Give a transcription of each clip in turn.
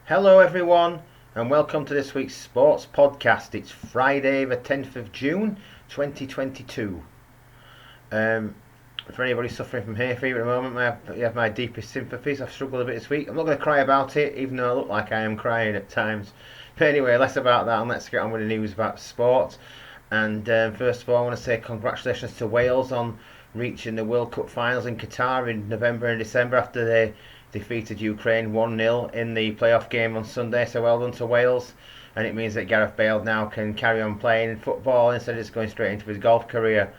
Hello, everyone, and welcome to this week's sports podcast. It's Friday, the 10th of June 2022. For anybody suffering from hay fever at the moment, you have my deepest sympathies. I've struggled a bit this week. I'm not going to cry about it, even though I look like I am crying at times. But anyway, less about that, and let's get on with the news about sport. And first of all, I want to say congratulations to Wales on reaching the World Cup finals in Qatar in November and December after they defeated Ukraine 1-0 in the playoff game on Sunday. So well done to Wales. And it means that Gareth Bale now can carry on playing football instead of just going straight into his golf career.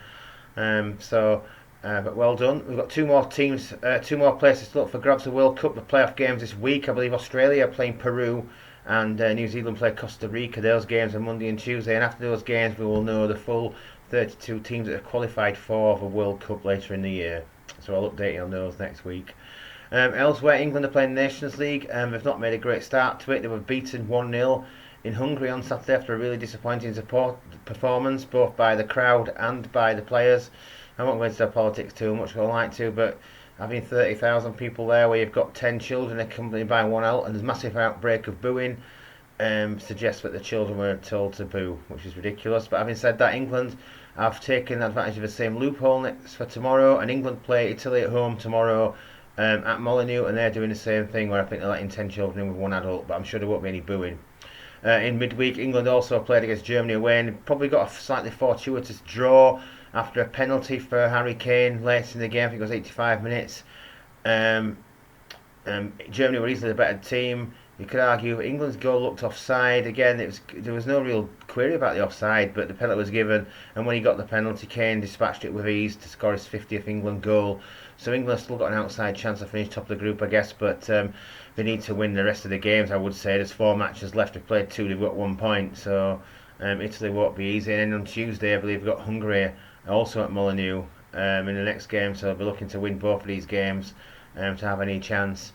But well done. We've got two more places to look for grabs the World Cup. The playoff games this week. I believe Australia are playing Peru and New Zealand play Costa Rica. Those games are Monday and Tuesday, and after those games we will know the full 32 teams that have qualified for the World Cup later in the year. So I'll update you on those next week. Elsewhere, England are playing Nations League. They've not made a great start to it. They were beaten 1-0 in Hungary on Saturday after a really disappointing performance, both by the crowd and by the players. I won't go into politics too much, I like to, but having 30,000 people there where you've got 10 children accompanied by one adult and there's a massive outbreak of booing suggests that the children were told to boo, which is ridiculous. But having said that, England have taken advantage of the same loophole for tomorrow, and England play Italy at home tomorrow at Molineux, and they're doing the same thing where I think they're letting 10 children in with one adult, but I'm sure there won't be any booing. In midweek, England also played against Germany away and probably got a slightly fortuitous draw after a penalty for Harry Kane late in the game. I think it was 85 minutes. Germany were easily the better team. You could argue England's goal looked offside. Again, there was no real query about the offside, but the penalty was given, and when he got the penalty, Kane dispatched it with ease to score his 50th England goal. So England still got an outside chance to finish top of the group, I guess, but they need to win the rest of the games, I would say. There's 4 matches left. They've played 2, they've got 1 point, so Italy won't be easy. And then on Tuesday, I believe, we've got Hungary also at Molineux in the next game, so they'll be looking to win both of these games to have any chance.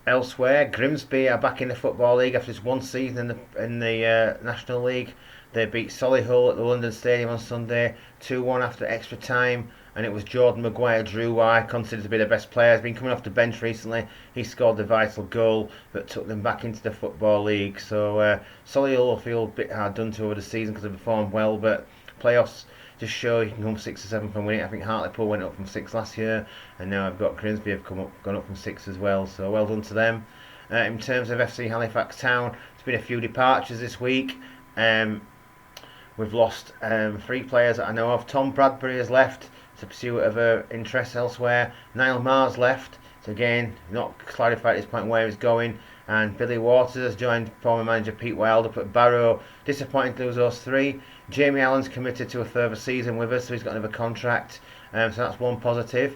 Elsewhere, Grimsby are back in the Football League after just one season in the National League. They beat Solihull at the London Stadium on Sunday 2-1 after extra time, and it was Jordan Maguire-Drew, who I consider to be the best player. He's been coming off the bench recently. He scored the vital goal that took them back into the Football League. So Solihull will feel a bit hard done to over the season because they performed well, but playoffs just show you can come 6 or 7 from winning. I think Hartlepool went up from 6 last year, and now I've got Grimsby have gone up from 6 as well. So well done to them. In terms of FC Halifax Town, there's been a few departures this week. We've lost 3 players that I know of. Tom Bradbury has left to pursue other interests elsewhere. Niall Mars left. So again, not clarified at this point where he's going. And Billy Waters has joined former manager Pete Wild up at Barrow. Disappointing to lose those 3. Jamie Allen's committed to a further season with us, so he's got another contract. So that's one positive.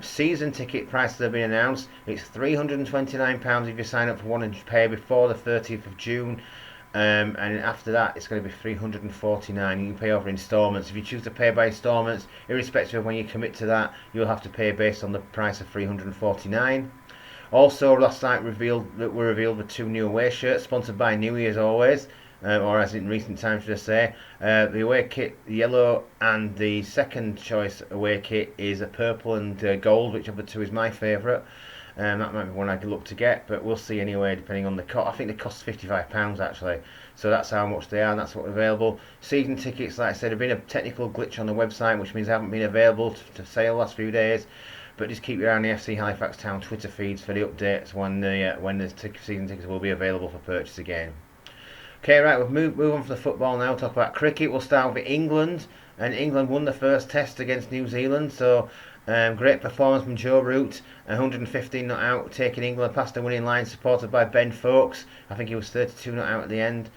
Season ticket prices have been announced. It's £329 if you sign up for one and pay before the 30th of June. And after that, it's going to be £349. You can pay over instalments. If you choose to pay by instalments, irrespective of when you commit to that, you'll have to pay based on the price of £349. Also, last night were revealed the 2 new away shirts, sponsored by Newey as always, or as in recent times, should I say. The away kit, the yellow, and the second choice away kit is a purple and gold, which of the 2 is my favourite. That might be one I could look to get, but we'll see anyway, depending on the cost. I think they cost £55 actually, so that's how much they are, and that's what's available. Season tickets, like I said, have been a technical glitch on the website, which means they haven't been available to sale the last few days. But just keep your eye on the FC Halifax Town Twitter feeds for the updates when the season tickets will be available for purchase again. Okay, right, we'll move on from the football now. Talk about cricket. We'll start with England, and England won the first test against New Zealand. So great performance from Joe Root, 115 not out, taking England past the winning line, supported by Ben Foakes. I think he was 32 not out at the end.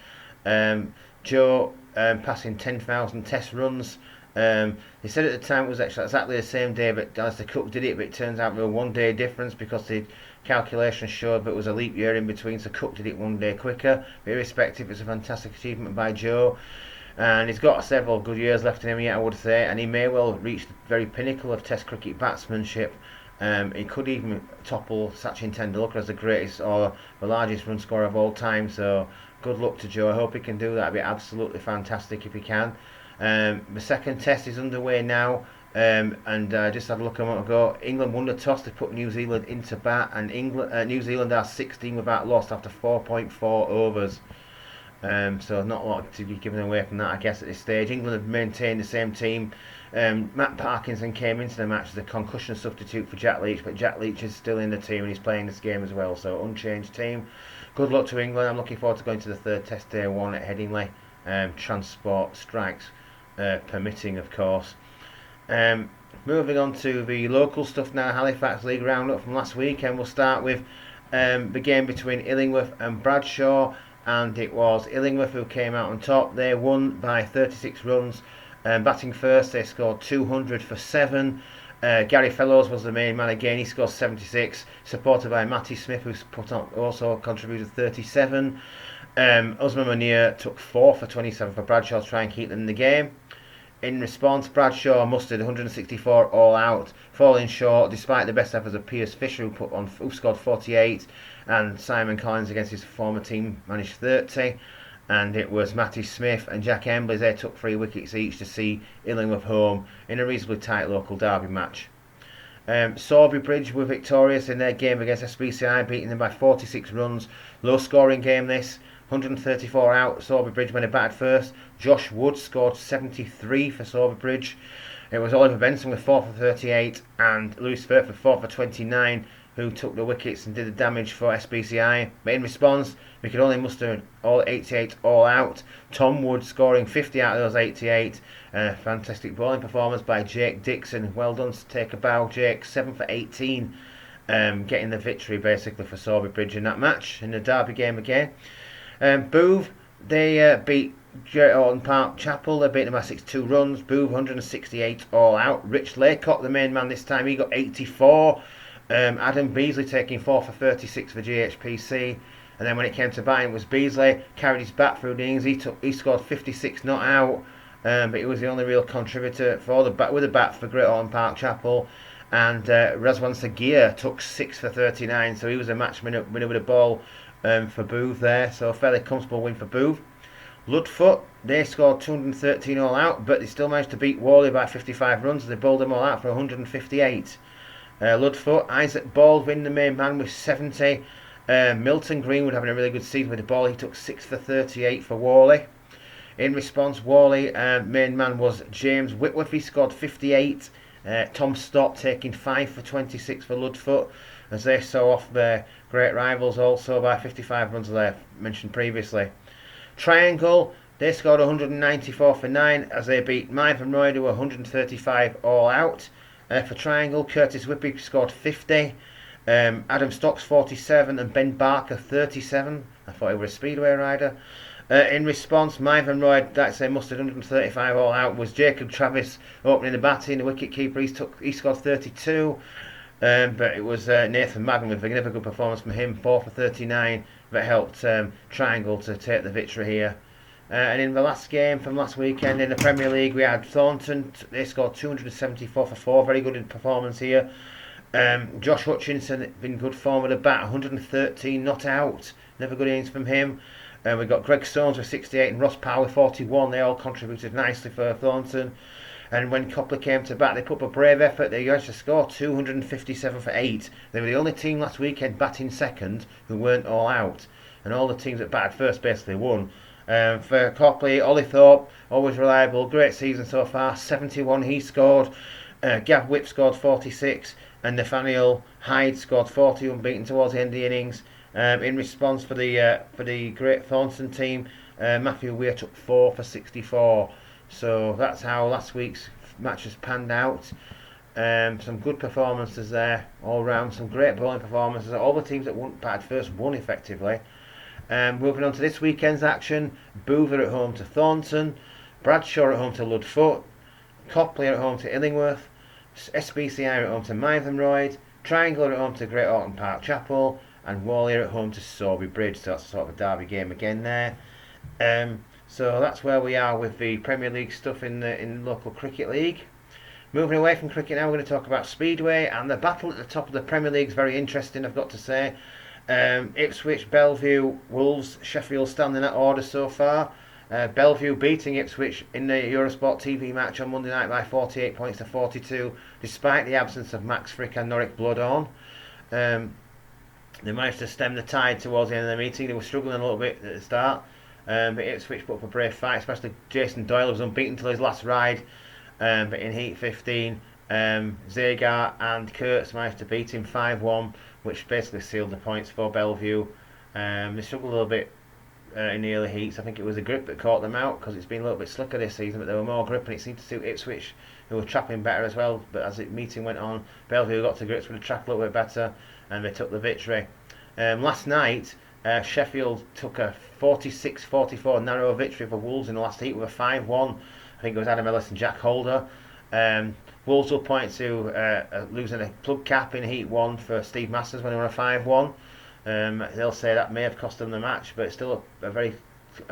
Joe passing 10,000 test runs. They said at the time it was actually exactly the same day, but Alistair Cook did it, but it turns out there was a 1 day difference because the calculations showed that it was a leap year in between, so Cook did it 1 day quicker. But irrespective, it's a fantastic achievement by Joe, and he's got several good years left in him yet, I would say, and he may well reach the very pinnacle of Test cricket batsmanship. He could even topple Sachin Tendulkar as the greatest or the largest run scorer of all time, so good luck to Joe. I hope he can do that. It'd be absolutely fantastic if he can. The second test is underway now. And just had a look a moment ago. England won the toss. They put New Zealand into bat, and New Zealand are 16 without loss after 4.4 overs. So not a lot to be given away from that, I guess, at this stage. England have maintained the same team. Matt Parkinson came into the match as a concussion substitute for Jack Leach, but Jack Leach is still in the team and he's playing this game as well. So unchanged team. Good luck to England. I'm looking forward to going to the third Test Day 1 at Headingley. Transport strikes permitting, of course. Moving on to the local stuff now. Halifax League roundup from last week, and we'll start with the game between Illingworth and Bradshaw. And it was Illingworth who came out on top. They won by 36 runs. Batting first, they scored 200 for 7. Gary Fellows was the main man again. He scored 76, supported by Matty Smith, who also contributed 37. Usman Munir took 4 for 27 for Bradshaw to try and keep them in the game. In response, Bradshaw mustered 164 all out, falling short despite the best efforts of Piers Fisher, who scored 48, and Simon Collins against his former team managed 30. And it was Matty Smith and Jack Embley. They took 3 wickets each to see Illingworth home in a reasonably tight local derby match. Sowerby Bridge were victorious in their game against SBCI, beating them by 46 runs. Low scoring game this. 134 out. Sowerby Bridge when he batted first. Josh Wood scored 73 for Sowerby Bridge. It was Oliver Benson with 4 for 38 and Lewis Firth with 4 for 29 who took the wickets and did the damage for SBCI. But in response, we could only muster all 88 all out. Tom Wood scoring 50 out of those 88. Fantastic bowling performance by Jake Dixon. Well done to take a bow, Jake. 7 for 18. Getting the victory basically for Sowerby Bridge in that match. In the derby game again. Booth, they beat Great Orton Park Chapel. They beat them by 62 runs. Booth 168 all out. Rich Laycock, the main man this time, he got 84. Adam Beasley taking 4 for 36 for GHPC. And then when it came to batting, it was Beasley carried his bat through the innings. He scored 56 not out, but he was the only real contributor for the bat with the bat for Great Orton Park Chapel. And Razwan Sagir took 6 for 39, so he was a match winner with a ball for Booth there. So a fairly comfortable win for Booth. Ludfoot, they scored 213 all out, but they still managed to beat Worley by 55 runs. They bowled them all out for 158. Ludfoot, Isaac Baldwin, the main man, with 70. Milton Greenwood having a really good season with the ball. He took 6 for 38 for Worley. In response, Worley, main man was James Whitworth. He scored 58. Tom Stott taking 5 for 26 for Ludfoot, as they saw off their great rivals also by 55 runs, as I mentioned previously. Triangle, they scored 194 for 9 as they beat Mythe Royd, who were 135 all out. For Triangle, Curtis Whippy scored 50. Adam Stocks 47 and Ben Barker 37. I thought he was a speedway rider. In response, Mythe Royd, that's a mustered 135 all out, was Jacob Travis opening the batting. The wicket keeper, he scored 32. But it was Nathan Madden with another good performance from him, 4 for 39, that helped Triangle to take the victory here. And in the last game from last weekend in the Premier League, we had Thornton. They scored 274 for 4. Very good performance here. Josh Hutchinson in good form with a bat, 113 not out. Never good innings from him. We got Greg Stones with 68 and Ross Power with 41. They all contributed nicely for Thornton. And when Copley came to bat, they put up a brave effort. They managed to score 257 for 8. They were the only team last weekend batting second who weren't all out. And all the teams that batted first basically won. For Copley, Ollie Thorpe, always reliable, great season so far, 71 he scored. Gav Whip scored 46, and Nathaniel Hyde scored 40, unbeaten towards the end of the innings. In response for the Great Thornton team, Matthew Weir took 4 for 64. So that's how last week's matches panned out. Some good performances there all round, some great bowling performances. All the teams that batted first won effectively. Moving on to this weekend's action, Boover at home to Thornton, Bradshaw at home to Ludfoot, Copley at home to Illingworth, SBCI at home to Mythe Royd, Triangle at home to Great Orton Park Chapel, and Worley at home to Sowerby Bridge. So that's sort of a derby game again there. So that's where we are with the Premier League stuff in the local cricket league. Moving away from cricket now, we're going to talk about Speedway, and the battle at the top of the Premier League is very interesting, I've got to say. Ipswich, Bellevue, Wolves, Sheffield stand in that order so far. Bellevue beating Ipswich in the Eurosport TV match on Monday night by 48 points to 42, despite the absence of Max Frick and Norwich Bloodhorn. They managed to stem the tide towards the end of the meeting. They were struggling a little bit at the start, but Ipswich put up a brave fight, especially Jason Doyle was unbeaten until his last ride. But in Heat 15, Zagar and Kurtz managed to beat him 5-1, which basically sealed the points for Bellevue. They struggled a little bit in the early heats. I think it was the grip that caught them out, because it's been a little bit slicker this season, but there were more grip and it seemed to suit Ipswich, who were trapping better as well. But as the meeting went on, Bellevue got to grips with the track a little bit better and they took the victory. Last night, Sheffield took a 46-44 narrow victory for Wolves in the last heat with a 5-1. I think it was Adam Ellis and Jack Holder. Wolves will point to losing a plug cap in Heat 1 for Steve Masters when they were a 5-1. They'll say that may have cost them the match, but it's still a very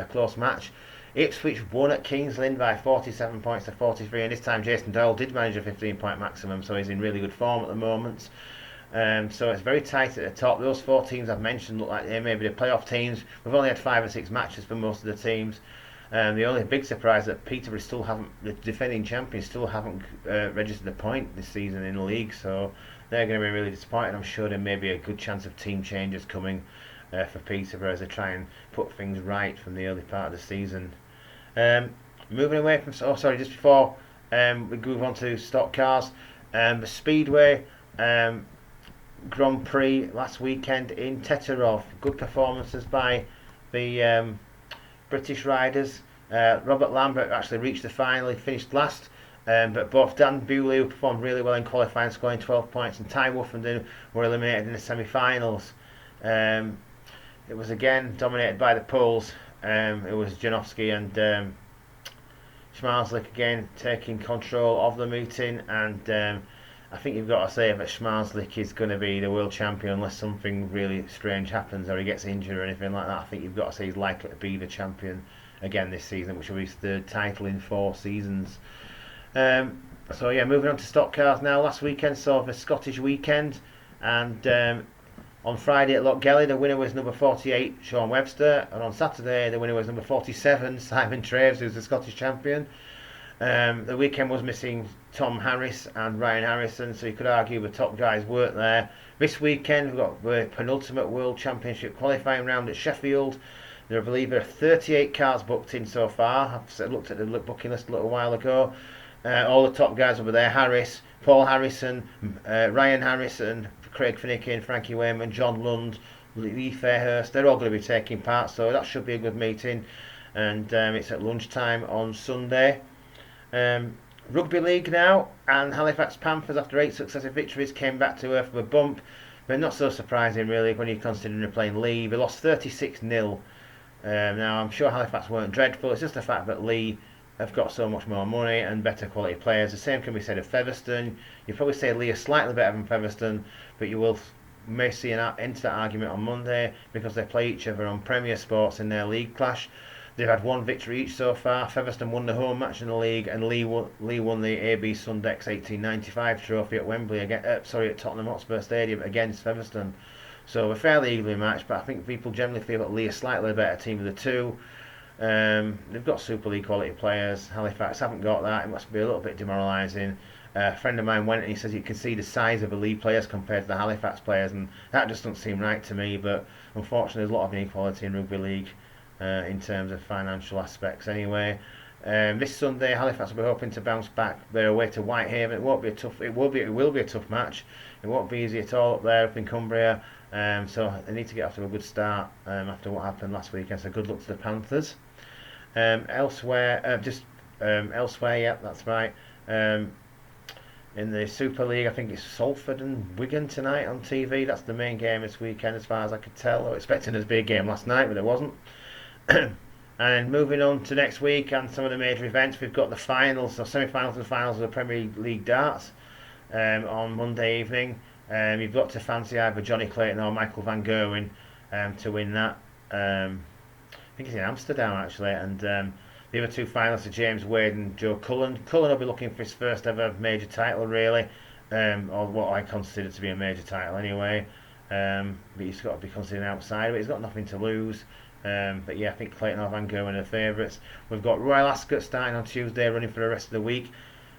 close match. Ipswich won at Kings Lynn by 47 points to 43, and this time Jason Doyle did manage a 15-point maximum, so he's in really good form at the moment. So it's very tight at the top. Those 4 teams I've mentioned look like they may be the playoff teams. We've only had 5 or 6 matches for most of the teams. The only big surprise that Peterborough still haven't, the defending champions still haven't registered a point this season in the league, so they're going to be really disappointed. I'm sure there may be a good chance of team changes coming for Peterborough as they try and put things right from the early part of the season. Moving away from, just before we move on to stock cars, the Speedway Grand Prix last weekend in Teterov. Good performances by the British riders. Robert Lambert actually reached the final. He finished last, but both Dan Bewley, who performed really well in qualifying, scoring 12 points, and Ty Woofenden were eliminated in the semi-finals. It was again dominated by the Poles. It was Janowski and Schmarzlik again taking control of the meeting, and I think you've got to say that Schmarzlik is going to be the world champion unless something really strange happens or he gets injured or anything like that. I think you've got to say he's likely to be the champion again this season, which will be his 3rd title in 4 seasons. So yeah, moving on to stock cars now. Last weekend saw the Scottish weekend, and on Friday at Lochgelly the winner was number 48 Sean Webster, and on Saturday the winner was number 47 Simon Traves, who's the Scottish champion. The weekend was missing Tom Harris and Ryan Harrison, so you could argue the top guys weren't there. This weekend we've got the penultimate World Championship qualifying round at Sheffield. There, I believe, there are 38 cars booked in so far. I've looked at the booking list a little while ago. All the top guys over there: Harris, Paul Harrison, Ryan Harrison, Craig Finickin, Frankie Wayman, John Lund, Lee Fairhurst. They're all going to be taking part, so that should be a good meeting. And it's at lunchtime on Sunday. Rugby League now, and Halifax Panthers, after 8 successive victories, came back to earth with a bump, but not so surprising really when you consider they're playing Leigh. They lost 36-0. Now I'm sure Halifax weren't dreadful. It's just the fact that Leigh have got so much more money and better quality players. The same can be said of Featherstone. You probably say Leigh are slightly better than Featherstone, but you may see an into that argument on Monday because they play each other on Premier Sports in their league clash. They've had 1 victory each so far. Featherstone won the home match in the league, and Leigh won the AB Sundex 1895 trophy at Wembley at Tottenham Hotspur Stadium against Featherstone. So a fairly evenly matched, but I think people generally feel that Leigh are slightly better team of the two. They've got Super League quality players. Halifax haven't got that. It must be a little bit demoralising. A friend of mine went and he says you can see the size of the Leigh players compared to the Halifax players, and that just doesn't seem right to me. But unfortunately, there's a lot of inequality in rugby league. In terms of financial aspects anyway. This Sunday Halifax will be hoping to bounce back. They're away to Whitehaven. It will be a tough match. It won't be easy at all up there up in Cumbria. So they need to get off to a good start after what happened last weekend. So good luck to the Panthers. Elsewhere, yeah, that's right. In the Super League, I think it's Salford and Wigan tonight on TV. That's the main game this weekend as far as I could tell. I was expecting there to be a game last night, but there wasn't. And moving on to next week and some of the major events, we've got the finals, or semi-finals and finals of the Premier League darts on Monday evening. You've got to fancy either Johnny Clayton or Michael Van Gerwen to win that. I think it's in Amsterdam actually, and the other 2 finalists are James Wade and Joe Cullen. Cullen will be looking for his first ever major title really, or what I consider to be a major title anyway. But he's got to be considered outside, but he's got nothing to lose. But yeah, I think Clayton or Van Gerwen are favourites. We've got Royal Ascot starting on Tuesday, running for the rest of the week.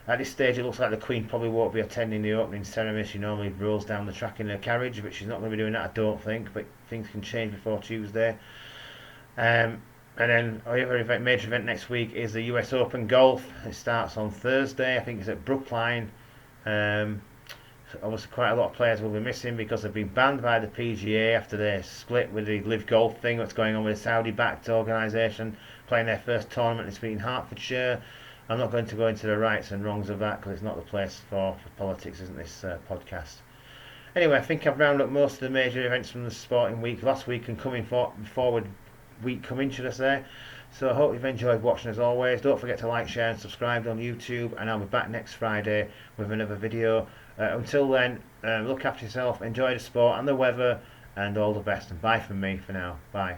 At this stage, it looks like the Queen probably won't be attending the opening ceremony. She normally rolls down the track in her carriage, but she's not going to be doing that, I don't think. But things can change before Tuesday. And then our other event, major event next week is the US Open Golf. It starts on Thursday. I think it's at Brookline. So obviously, quite a lot of players will be missing because they've been banned by the PGA after they split with the Live Golf thing. What's going on with a Saudi-backed organisation playing their first tournament this week in Hertfordshire. I'm not going to go into the rights and wrongs of that because it's not the place for politics, isn't this podcast? Anyway, I think I've rounded up most of the major events from the sporting week last week and coming forward week coming, should I say. So I hope you've enjoyed watching as always. Don't forget to like, share and subscribe on YouTube, and I'll be back next Friday with another video. Until then, look after yourself, enjoy the sport and the weather, and all the best, and bye from me for now. Bye.